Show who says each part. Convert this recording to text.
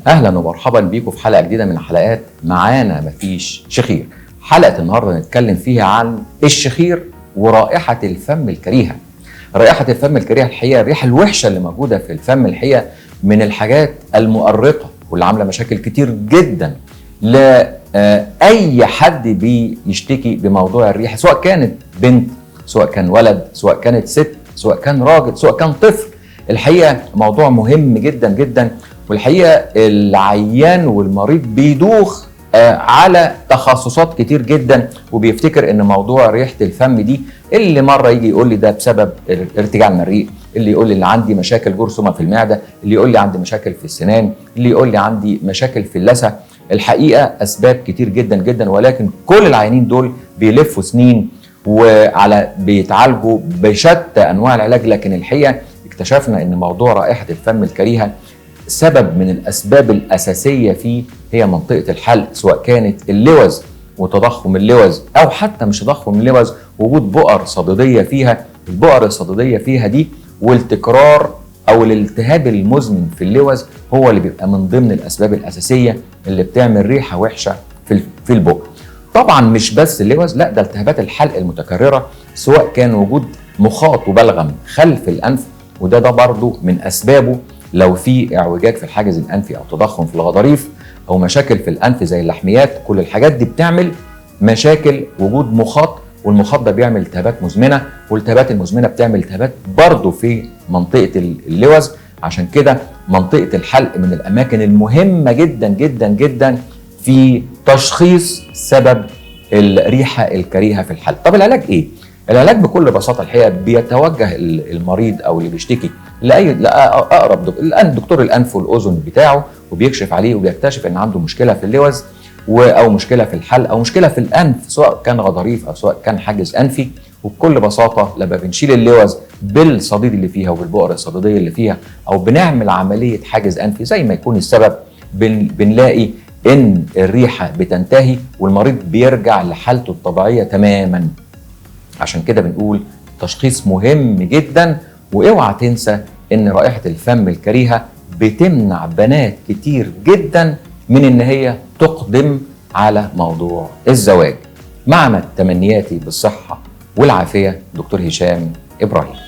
Speaker 1: اهلا ومرحبا بيكم في حلقه جديده من حلقات معانا مفيش شخير. حلقه النهارده نتكلم فيها عن الشخير ورائحه الفم الكريهه. رائحه الفم الكريهه الحقيقه الريحه الوحشه اللي موجوده في الفم الحقيقه من الحاجات المؤرقه واللي عامله مشاكل كتير جدا لاي حد بيشتكي بموضوع الريحه، سواء كانت بنت، سواء كان ولد، سواء كانت ست، سواء كان راجل، سواء كان طفل. الحقيقه موضوع مهم جدا جدا، والحقيقه العيان والمريض بيدوخ على تخصصات كتير جدا، وبيفتكر ان موضوع ريحه الفم دي اللي مره يجي يقول لي ده بسبب ارتجاع المريء، اللي يقول لي اللي عندي مشاكل جرثومه في المعده، اللي يقول لي عندي مشاكل في السنان، اللي يقول لي عندي مشاكل في اللثه. الحقيقه اسباب كتير جدا جدا، ولكن كل العيانين دول بيلفوا سنين وعلى بيتعالجوا بشتى انواع العلاج، لكن الحقيقه اكتشفنا ان موضوع رائحه الفم الكريهه سبب من الاسباب الاساسيه فيه هي منطقه الحلق، سواء كانت اللوز وتضخم اللوز او حتى مش تضخم اللوز، وجود بؤر صديديه فيها. البؤر الصديديه فيها دي والتكرار او الالتهاب المزمن في اللوز هو اللي بيبقى من ضمن الاسباب الاساسيه اللي بتعمل ريحه وحشه في البق. طبعا مش بس اللوز، لا ده التهابات الحلق المتكرره، سواء كان وجود مخاط وبلغم خلف الانف، وده برضو من اسبابه لو في اعوجاج في الحاجز الانفي او تضخم في الغضاريف او مشاكل في الانف زي اللحميات. كل الحاجات دي بتعمل مشاكل وجود مخاط، والمخاط ده بيعمل التهابات مزمنه، والالتهابات المزمنه بتعمل التهابات برضه في منطقه اللوز. عشان كده منطقه الحلق من الاماكن المهمه جدا جدا جدا في تشخيص سبب الريحه الكريهه في الحلق. طب العلاج ايه؟ العلاج بكل بساطه الحقيقه بيتوجه المريض او اللي بيشتكي لاقرب دكتور الانف والاذن بتاعه، وبيكشف عليه وبيكتشف ان عنده مشكله في اللوز او مشكله في الحلق او مشكله في الانف، سواء كان غضاريف او سواء كان حاجز انفي. وبكل بساطه لما بنشيل اللوز بالصديد اللي فيها وبالبؤر الصديديه اللي فيها، او بنعمل عمليه حاجز انفي زي ما يكون السبب، بنلاقي ان الريحه بتنتهي والمريض بيرجع لحالته الطبيعيه تماما. عشان كده بنقول تشخيص مهم جدا، واوعى تنسى ان رائحه الفم الكريهه بتمنع بنات كتير جدا من ان هي تقدم على موضوع الزواج. مع تمنياتي بالصحه والعافيه، دكتور هشام ابراهيم.